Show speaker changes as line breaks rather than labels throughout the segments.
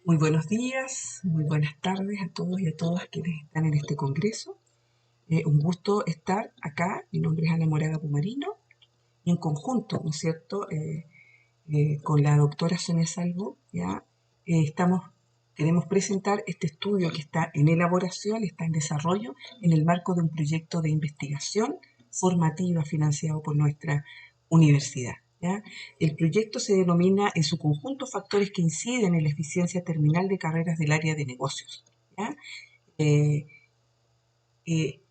Muy buenos días, muy buenas tardes a todos y a todas quienes están en este congreso. Un gusto estar acá. Mi nombre es Ana Moraga Pumarino y en conjunto, ¿no es cierto?, con la doctora Sonia Salvo, ya estamos, queremos presentar este estudio que está en elaboración, está en desarrollo en el marco de un proyecto de investigación formativa financiado por nuestra universidad. ¿Ya? El proyecto se denomina en su conjunto factores que inciden en la eficiencia terminal de carreras del área de negocios. ¿Ya? Eh,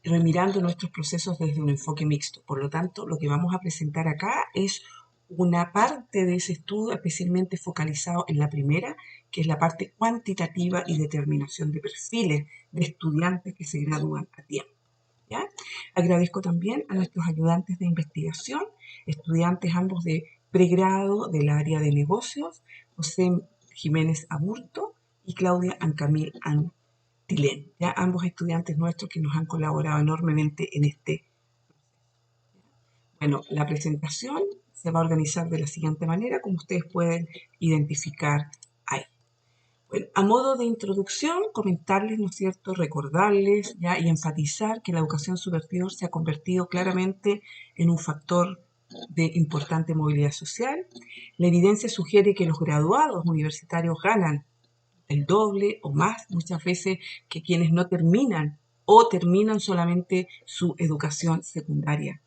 Remirando nuestros procesos desde un enfoque mixto. Por lo tanto, lo que vamos a presentar acá es una parte de ese estudio especialmente focalizado en la primera, que es la parte cuantitativa y determinación de perfiles de estudiantes que se gradúan a tiempo. ¿Ya? Agradezco también a nuestros ayudantes de investigación, estudiantes ambos de pregrado del área de negocios, José Jiménez Aburto y Claudia Ancamil Antilén, ya ambos estudiantes nuestros que nos han colaborado enormemente en este. Bueno, la presentación se va a organizar de la siguiente manera, como ustedes pueden identificar ahí. Bueno, a modo de introducción, comentarles, ¿no es cierto?, recordarles ya y enfatizar que la educación superior se ha convertido claramente en un factor de importante movilidad social. La evidencia sugiere que los graduados universitarios ganan el doble o más muchas veces que quienes no terminan o terminan solamente su educación secundaria.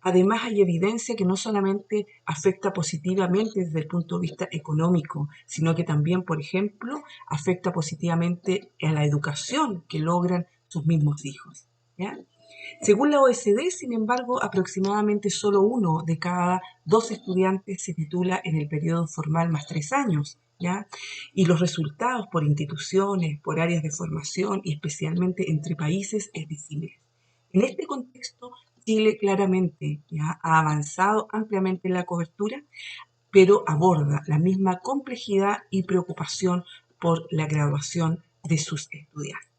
Además, hay evidencia que no solamente afecta positivamente desde el punto de vista económico, sino que también, por ejemplo, afecta positivamente a la educación que logran sus mismos hijos. ¿Ya? Según la OECD, sin embargo, aproximadamente solo uno de cada dos estudiantes se titula en el periodo formal más 3 años, ¿ya? Y los resultados por instituciones, por áreas de formación y especialmente entre países es disímil. En este contexto, Chile claramente ya ha avanzado ampliamente en la cobertura, pero aborda la misma complejidad y preocupación por la graduación de sus estudiantes.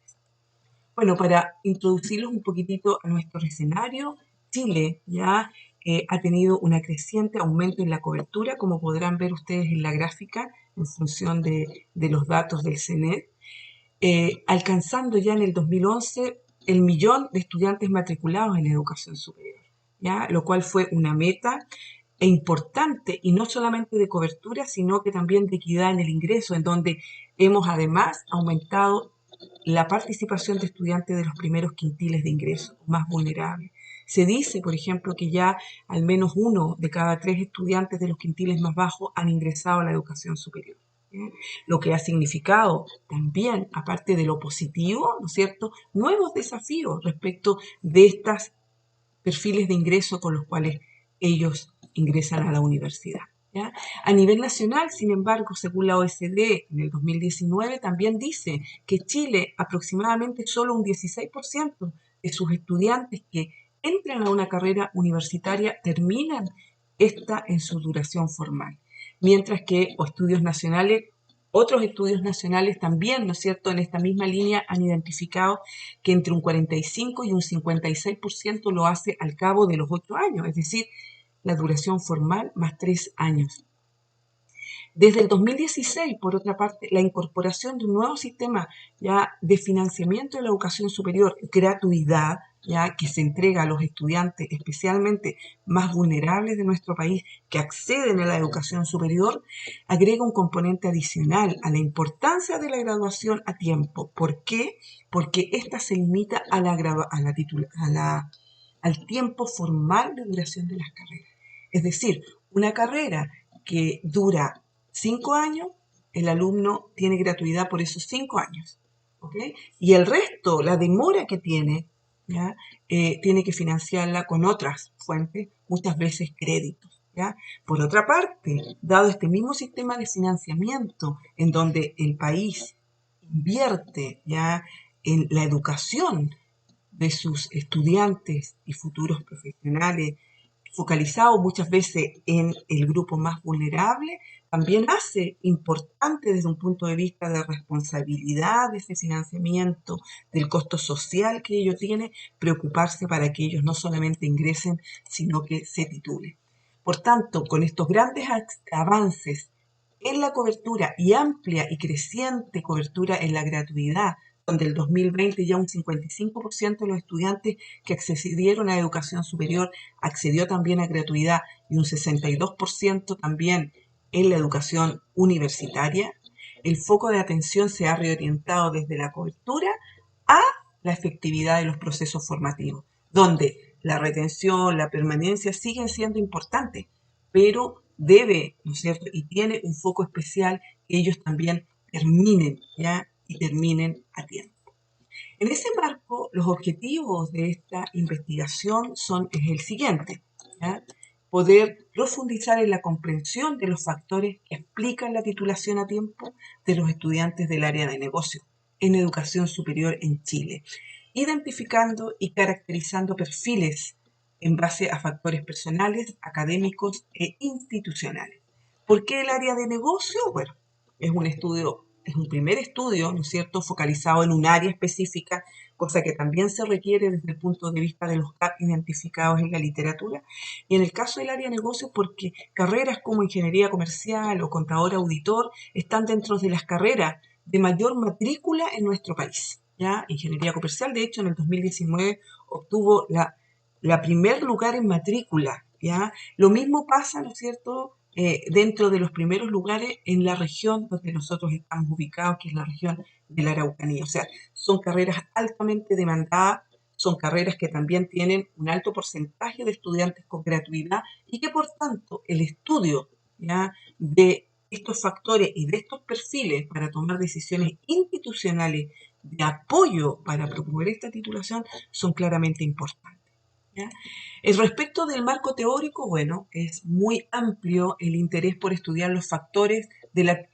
Bueno, para introducirlos un poquitito a nuestro escenario, Chile ya ha tenido un creciente aumento en la cobertura, como podrán ver ustedes en la gráfica, en función de los datos del CENED, alcanzando ya en el 2011 el millón de estudiantes matriculados en educación superior, ¿ya? Lo cual fue una meta importante y no solamente de cobertura, sino que también de equidad en el ingreso, en donde hemos además aumentado la participación de estudiantes de los primeros quintiles de ingreso más vulnerables. Se dice, por ejemplo, que ya al menos uno de cada 3 estudiantes de los quintiles más bajos han ingresado a la educación superior. ¿Sí? Lo que ha significado también, aparte de lo positivo, ¿no es cierto?, nuevos desafíos respecto de estos perfiles de ingreso con los cuales ellos ingresan a la universidad. ¿Ya? A nivel nacional, sin embargo, según la OECD en el 2019, también dice que Chile aproximadamente solo un 16% de sus estudiantes que entran a una carrera universitaria terminan esta en su duración formal, mientras que otros estudios nacionales también, ¿no es cierto?, en esta misma línea han identificado que entre un 45 y un 56% lo hace al cabo de los 8 años, es decir, la duración formal más 3 años. Desde el 2016, por otra parte, la incorporación de un nuevo sistema ya de financiamiento de la educación superior, gratuidad, ya que se entrega a los estudiantes especialmente más vulnerables de nuestro país que acceden a la educación superior, agrega un componente adicional a la importancia de la graduación a tiempo. ¿Por qué? Porque esta se limita al tiempo formal de duración de las carreras. Es decir, una carrera que dura 5 años, el alumno tiene gratuidad por esos 5 años. ¿Okay? Y el resto, la demora que tiene, ¿ya? Tiene que financiarla con otras fuentes, muchas veces créditos. ¿Ya? Por otra parte, dado este mismo sistema de financiamiento en donde el país invierte ya en la educación de sus estudiantes y futuros profesionales, focalizado muchas veces en el grupo más vulnerable, también hace importante desde un punto de vista de responsabilidad de ese financiamiento, del costo social que ello tiene, preocuparse para que ellos no solamente ingresen, sino que se titulen. Por tanto, con estos grandes avances en la cobertura y amplia y creciente cobertura en la gratuidad, donde el 2020 ya un 55% de los estudiantes que accedieron a educación superior accedió también a gratuidad y un 62% también en la educación universitaria, el foco de atención se ha reorientado desde la cobertura a la efectividad de los procesos formativos, donde la retención, la permanencia siguen siendo importantes, pero debe, ¿no es cierto? Y tiene un foco especial que ellos también terminen, ¿ya? Y terminen a tiempo. En ese marco, los objetivos de esta investigación es el siguiente, ¿ya? Poder profundizar en la comprensión de los factores que explican la titulación a tiempo de los estudiantes del área de negocio en educación superior en Chile, identificando y caracterizando perfiles en base a factores personales, académicos e institucionales. ¿Por qué el área de negocio? Bueno, es un primer estudio, ¿no es cierto?, focalizado en un área específica, cosa que también se requiere desde el punto de vista de los GAP identificados en la literatura. Y en el caso del área de negocio, porque carreras como ingeniería comercial o contador auditor están dentro de las carreras de mayor matrícula en nuestro país. ¿Ya? Ingeniería comercial, de hecho, en el 2019 obtuvo la primer lugar en matrícula. ¿Ya? Lo mismo pasa, ¿no es cierto?, dentro de los primeros lugares en la región donde nosotros estamos ubicados, que es la región de la Araucanía. O sea, son carreras altamente demandadas, son carreras que también tienen un alto porcentaje de estudiantes con gratuidad y que por tanto el estudio, ¿ya?, de estos factores y de estos perfiles para tomar decisiones institucionales de apoyo para promover esta titulación son claramente importantes. ¿Ya? Respecto del marco teórico, bueno, es muy amplio el interés por estudiar los factores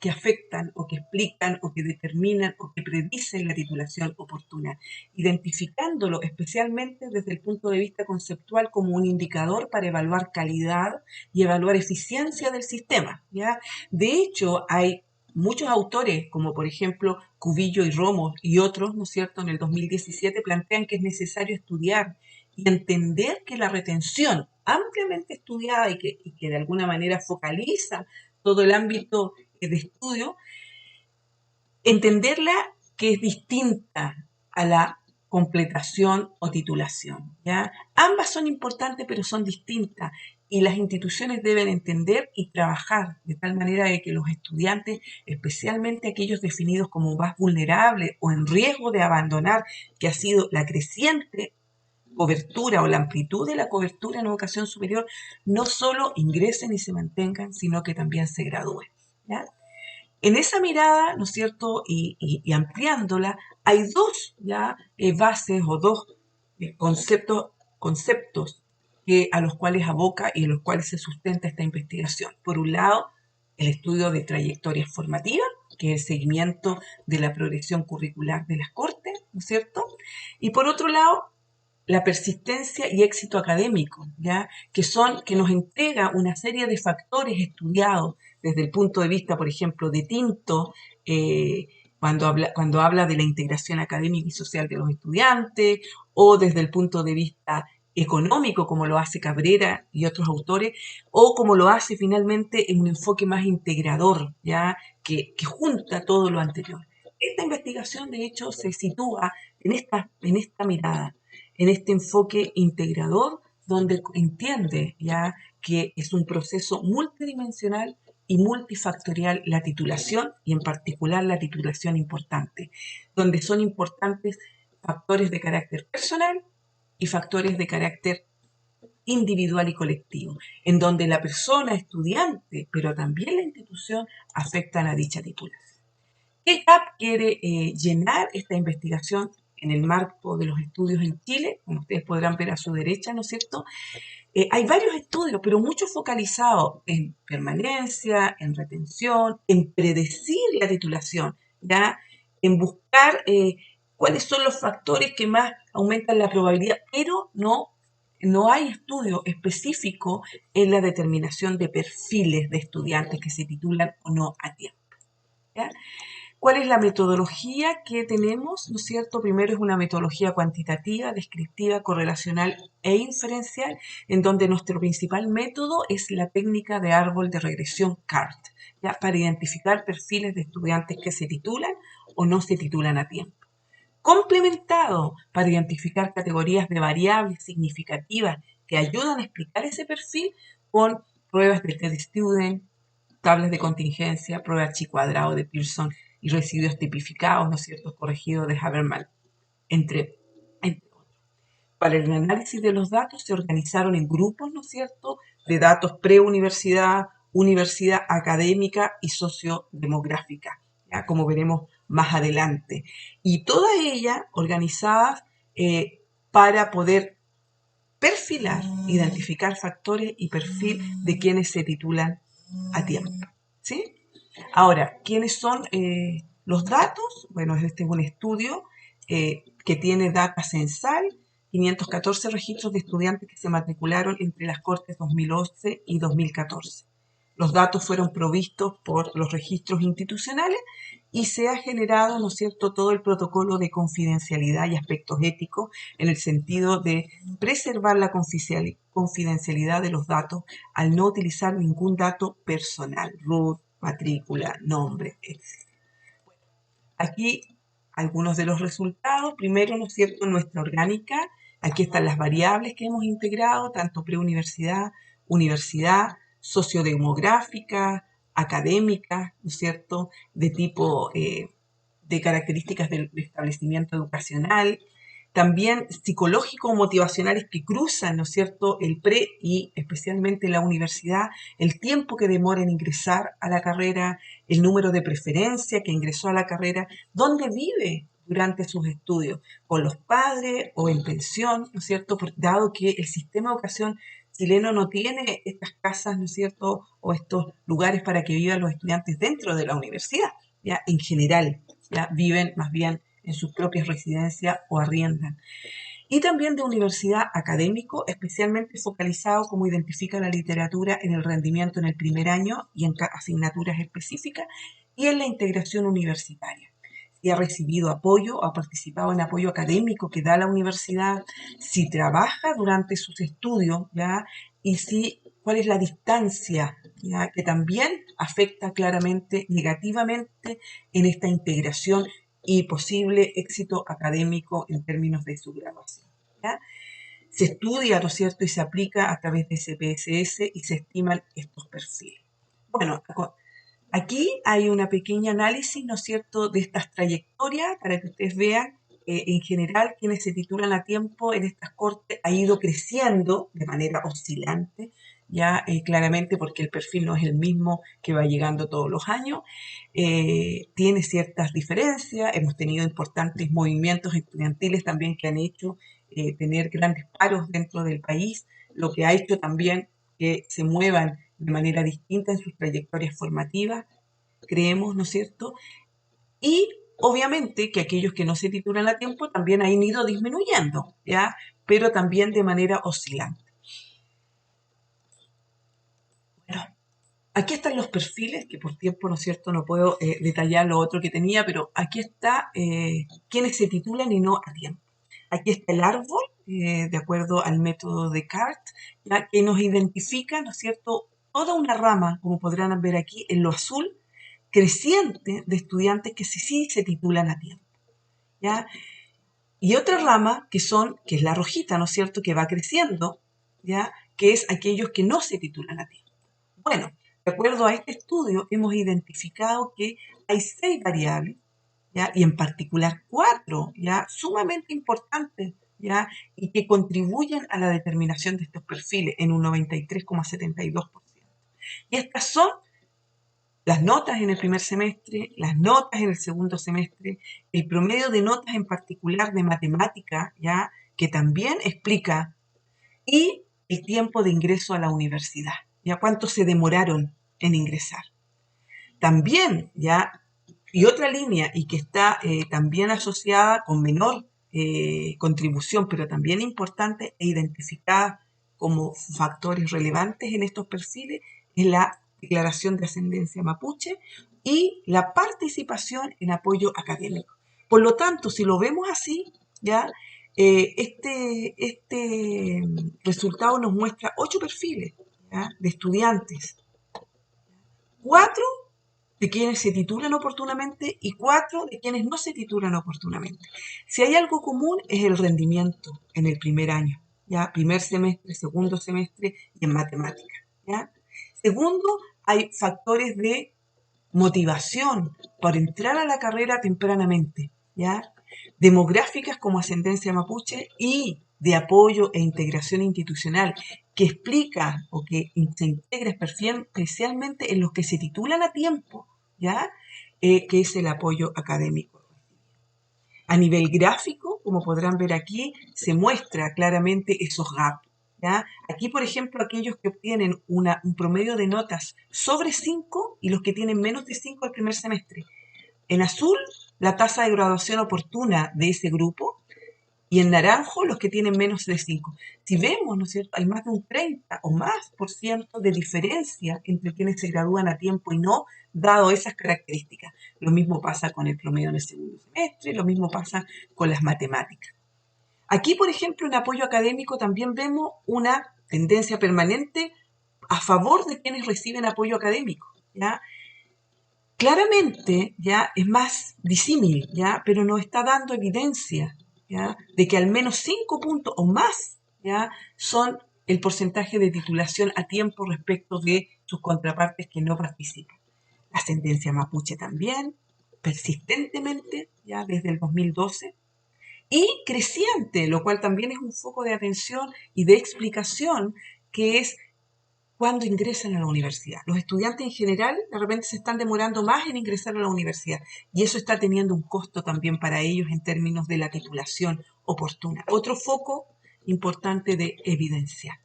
que afectan o que explican o que determinan o que predicen la titulación oportuna, identificándolo especialmente desde el punto de vista conceptual como un indicador para evaluar calidad y evaluar eficiencia del sistema. ¿Ya? De hecho, hay muchos autores, como por ejemplo Cubillo y Romo y otros, ¿no es cierto?, en el 2017 plantean que es necesario estudiar y entender que la retención ampliamente estudiada y que de alguna manera focaliza todo el ámbito de estudio, entenderla que es distinta a la completación o titulación. ¿Ya? Ambas son importantes, pero son distintas y las instituciones deben entender y trabajar de tal manera de que los estudiantes, especialmente aquellos definidos como más vulnerables o en riesgo de abandonar, que ha sido la creciente cobertura o la amplitud de la cobertura en educación superior, no solo ingresen y se mantengan, sino que también se gradúen. ¿Ya? En esa mirada, ¿no es cierto?, y ampliándola, hay dos ¿ya? Bases o dos conceptos a los cuales aboca y en los cuales se sustenta esta investigación. Por un lado, el estudio de trayectorias formativas, que es el seguimiento de la progresión curricular de las Cortes, ¿no es cierto? Y por otro lado, la persistencia y éxito académico, ¿ya? Que nos entrega una serie de factores estudiados desde el punto de vista, por ejemplo, de Tinto, cuando habla de la integración académica y social de los estudiantes, o desde el punto de vista económico, como lo hace Cabrera y otros autores, o como lo hace finalmente en un enfoque más integrador, ¿ya? Que junta todo lo anterior. Esta investigación, de hecho, se sitúa en esta mirada, en este enfoque integrador, donde entiende ya que es un proceso multidimensional y multifactorial la titulación, y en particular la titulación importante, donde son importantes factores de carácter personal y factores de carácter individual y colectivo, en donde la persona estudiante, pero también la institución, afectan a dicha titulación. ¿Qué gap quiere llenar esta investigación en el marco de los estudios en Chile? Como ustedes podrán ver a su derecha, ¿no es cierto? Hay varios estudios, pero muchos focalizados en permanencia, en retención, en predecir la titulación, ¿ya? En buscar cuáles son los factores que más aumentan la probabilidad, pero no hay estudio específico en la determinación de perfiles de estudiantes que se titulan o no a tiempo. ¿Ya? ¿Cuál es la metodología que tenemos? ¿No es cierto? Primero es una metodología cuantitativa, descriptiva, correlacional e inferencial, en donde nuestro principal método es la técnica de árbol de regresión CART, ¿ya? Para identificar perfiles de estudiantes que se titulan o no se titulan a tiempo. Complementado para identificar categorías de variables significativas que ayudan a explicar ese perfil con pruebas de TED Student, tablas de contingencia, prueba chi cuadrado de Pearson y residuos tipificados, ¿no es cierto?, corregidos de Habermas, entre otros. Para el análisis de los datos se organizaron en grupos, ¿no es cierto?, de datos preuniversidad, universidad académica y sociodemográfica, ¿ya? Como veremos más adelante. Y todas ellas organizadas para poder perfilar, identificar factores y perfil de quienes se titulan a tiempo. ¿Sí? Ahora, ¿quiénes son los datos? Bueno, este es un estudio que tiene data censal, 514 registros de estudiantes que se matricularon entre las Cortes 2011 y 2014. Los datos fueron provistos por los registros institucionales y se ha generado, ¿no es cierto?, todo el protocolo de confidencialidad y aspectos éticos en el sentido de preservar la confidencialidad de los datos al no utilizar ningún dato personal, root, matrícula, nombre, etc. Aquí algunos de los resultados. Primero, ¿no es cierto?, nuestra orgánica. Aquí están las variables que hemos integrado, tanto preuniversidad, universidad, sociodemográfica, académica, ¿no es cierto?, de tipo de características del establecimiento educacional, también psicológico-motivacionales que cruzan, ¿no es cierto?, el pre y especialmente la universidad, el tiempo que demora en ingresar a la carrera, el número de preferencia que ingresó a la carrera, dónde vive durante sus estudios, con los padres o en pensión, ¿no es cierto?, dado que el sistema de educación chileno no tiene estas casas, ¿no es cierto?, o estos lugares para que vivan los estudiantes dentro de la universidad, ya en general, ya viven más bien en sus propias residencias o arriendan. Y también de universidad académico, especialmente focalizado, como identifica la literatura, en el rendimiento en el primer año y en asignaturas específicas y en la integración universitaria. Si ha recibido apoyo o ha participado en apoyo académico que da la universidad, si trabaja durante sus estudios, ¿ya? Y si cuál es la distancia, ¿ya?, que también afecta claramente negativamente en esta integración y posible éxito académico en términos de su graduación, ¿ya? Se estudia, ¿no es cierto?, y se aplica a través de SPSS y se estiman estos perfiles. Bueno, aquí hay una pequeña análisis, ¿no es cierto?, de estas trayectorias para que ustedes vean en general quienes se titulan a tiempo en estas cortes ha ido creciendo de manera oscilante, ya claramente porque el perfil no es el mismo que va llegando todos los años, tiene ciertas diferencias, hemos tenido importantes movimientos estudiantiles también que han hecho tener grandes paros dentro del país, lo que ha hecho también que se muevan de manera distinta en sus trayectorias formativas, creemos, ¿no es cierto? Y obviamente que aquellos que no se titulan a tiempo también han ido disminuyendo, ¿ya? Pero también de manera oscilante. Bueno, aquí están los perfiles, que por tiempo, ¿no es cierto?, no puedo detallar lo otro que tenía, pero aquí está quienes se titulan y no a tiempo. Aquí está el árbol, de acuerdo al método de CART, ¿ya?, que nos identifica, ¿no es cierto?, toda una rama, como podrán ver aquí en lo azul, creciente de estudiantes que sí se titulan a tiempo, ¿ya? Y otra rama que es la rojita, ¿no es cierto?, que va creciendo, ¿ya?, que es aquellos que no se titulan a tiempo. Bueno, de acuerdo a este estudio, hemos identificado que hay 6 variables, ¿ya?, y en particular 4, ¿ya?, sumamente importantes, ¿ya?, y que contribuyen a la determinación de estos perfiles en un 93,72%. Y estas son las notas en el primer semestre, las notas en el segundo semestre, el promedio de notas en particular de matemática, ¿ya?, que también explica, y el tiempo de ingreso a la universidad, ¿ya?, cuánto se demoraron en ingresar. También, ¿ya?, y otra línea, y que está también asociada con menor contribución, pero también importante e identificada como factores relevantes en estos perfiles, es la declaración de ascendencia mapuche y la participación en apoyo académico. Por lo tanto, si lo vemos así, ¿ya? Este resultado nos muestra 8 perfiles, ¿ya?, de estudiantes, 4 de quienes se titulan oportunamente y 4 de quienes no se titulan oportunamente. Si hay algo común es el rendimiento en el primer año, ¿ya? Primer semestre, segundo semestre y en matemáticas, ¿ya? Segundo, hay factores de motivación para entrar a la carrera tempranamente, ¿ya? Demográficas como ascendencia mapuche y de apoyo e integración institucional que explica o que se integra especialmente en los que se titulan a tiempo, ¿ya? Que es el apoyo académico. A nivel gráfico, como podrán ver aquí, se muestra claramente esos gaps, ¿ya? Aquí, por ejemplo, aquellos que obtienen un promedio de notas sobre 5 y los que tienen menos de 5 al primer semestre. En azul, la tasa de graduación oportuna de ese grupo, y en naranjo los que tienen menos de 5. Si vemos, ¿no es cierto?, hay más de un 30 o más por ciento de diferencia entre quienes se gradúan a tiempo y no, dado esas características. Lo mismo pasa con el promedio en el segundo semestre, lo mismo pasa con las matemáticas. Aquí, por ejemplo, en apoyo académico también vemos una tendencia permanente a favor de quienes reciben apoyo académico, ¿ya? Claramente, ya es más disímil, ya, pero nos está dando evidencia, ya, de que al menos 5 puntos o más, ya, son el porcentaje de titulación a tiempo respecto de sus contrapartes que no participan. La ascendencia mapuche también, persistentemente, ya desde el 2012, y creciente, lo cual también es un foco de atención y de explicación, que es cuando ingresan a la universidad. Los estudiantes en general de repente se están demorando más en ingresar a la universidad y eso está teniendo un costo también para ellos en términos de la titulación oportuna. Otro foco importante de evidencia.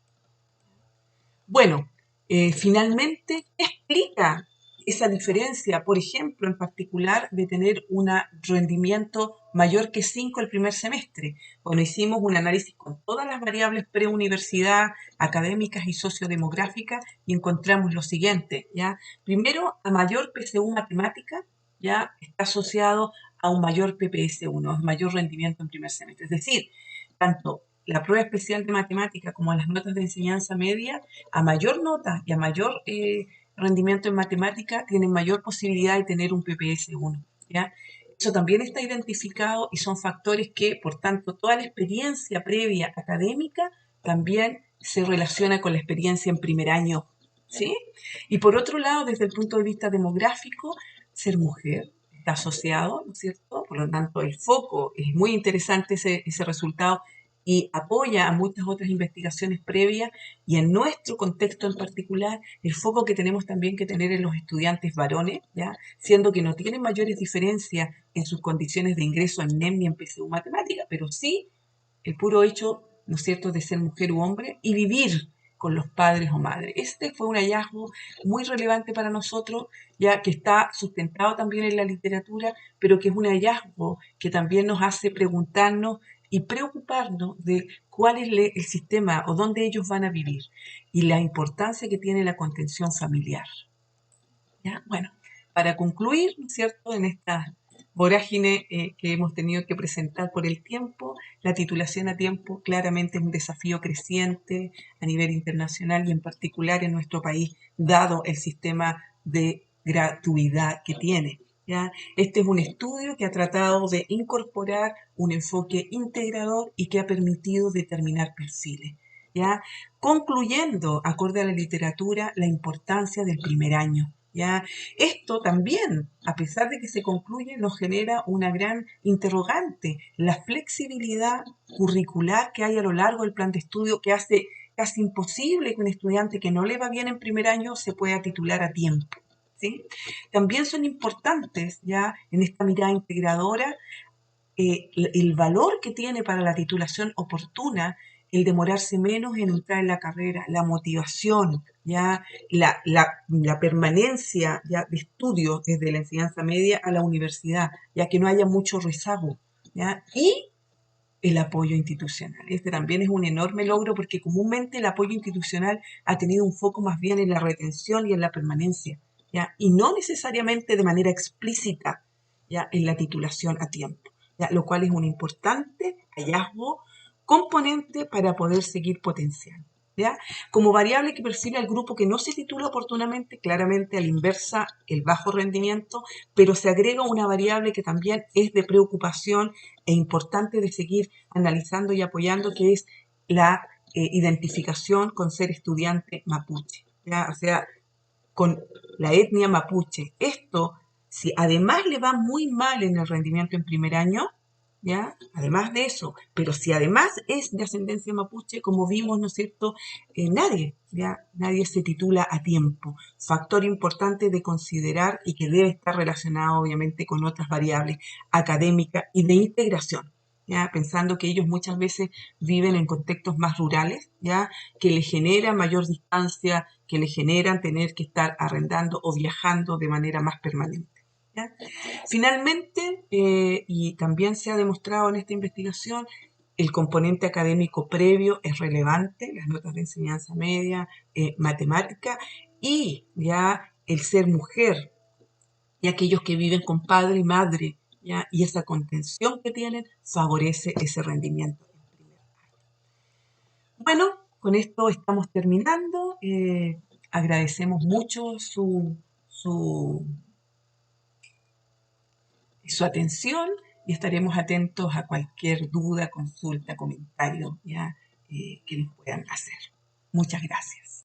Bueno, finalmente, ¿qué explica esa diferencia, por ejemplo, en particular, de tener un rendimiento mayor que 5 el primer semestre? Bueno, hicimos un análisis con todas las variables preuniversidad, académicas y sociodemográficas y encontramos lo siguiente, ¿ya? Primero, a mayor PSU matemática, ya está asociado a un mayor PPS1, a mayor rendimiento en primer semestre. Es decir, tanto la prueba especial de matemática como las notas de enseñanza media, a mayor nota y a mayor rendimiento en matemática, tienen mayor posibilidad de tener un PPS1, ¿ya? Eso también está identificado y son factores que, por tanto, toda la experiencia previa académica también se relaciona con la experiencia en primer año, ¿sí? Y por otro lado, desde el punto de vista demográfico, ser mujer está asociado, ¿no es cierto? Por lo tanto, el foco es muy interesante ese resultado y apoya a muchas otras investigaciones previas y en nuestro contexto en particular, el foco que tenemos también que tener en los estudiantes varones, ¿ya? Siendo que no tienen mayores diferencias en sus condiciones de ingreso en NEM ni en PSU matemática, pero sí el puro hecho, ¿no es cierto?, de ser mujer u hombre y vivir con los padres o madres. Este fue un hallazgo muy relevante para nosotros, ya que está sustentado también en la literatura, pero que es un hallazgo que también nos hace preguntarnos y preocuparnos de cuál es el sistema o dónde ellos van a vivir y la importancia que tiene la contención familiar. ¿Ya? Bueno, para concluir, ¿no es cierto?, en esta vorágine que hemos tenido que presentar por el tiempo, la titulación a tiempo claramente es un desafío creciente a nivel internacional y en particular en nuestro país, dado el sistema de gratuidad que tiene. ¿Ya? Este es un estudio que ha tratado de incorporar un enfoque integrador y que ha permitido determinar perfiles. ¿Ya? Concluyendo, acorde a la literatura, la importancia del primer año. ¿Ya? Esto también, a pesar de que se concluye, nos genera una gran interrogante, la flexibilidad curricular que hay a lo largo del plan de estudio que hace casi imposible que un estudiante que no le va bien en primer año se pueda titular a tiempo. ¿Sí? También son importantes ya en esta mirada integradora el valor que tiene para la titulación oportuna el demorarse menos en entrar en la carrera, la motivación, ya la permanencia ya de estudios desde la enseñanza media a la universidad, ya que no haya mucho rezago, ¿ya? Y el apoyo institucional. Este también es un enorme logro porque comúnmente el apoyo institucional ha tenido un foco más bien en la retención y en la permanencia. ¿ya? Y no necesariamente de manera explícita, ¿ya? En la titulación a tiempo, ¿ya? Lo cual es un importante hallazgo, componente para poder seguir potenciando. ¿Ya? Como variable que percibe al grupo que no se titula oportunamente, claramente a la inversa el bajo rendimiento, pero se agrega una variable que también es de preocupación e importante de seguir analizando y apoyando, que es la identificación con ser estudiante mapuche, ¿ya? O sea, con la etnia mapuche. Esto, si además le va muy mal en el rendimiento en primer año, ¿ya? Además de eso, pero si además es de ascendencia mapuche, como vimos, ¿no es cierto? Nadie se titula a tiempo. Factor importante de considerar y que debe estar relacionado, obviamente, con otras variables académicas y de integración. ¿Ya? Pensando que ellos muchas veces viven en contextos más rurales, ¿ya? Que les genera mayor distancia, que les generan tener que estar arrendando o viajando de manera más permanente. ¿Ya? Finalmente, y también se ha demostrado en esta investigación, el componente académico previo es relevante, las notas de enseñanza media, matemática, y ya el ser mujer y aquellos que viven con padre y madre, ¿ya? Y esa contención que tienen favorece ese rendimiento. Bueno, con esto estamos terminando. Agradecemos mucho su atención y estaremos atentos a cualquier duda, consulta, comentario, ¿ya? Que nos puedan hacer. Muchas gracias.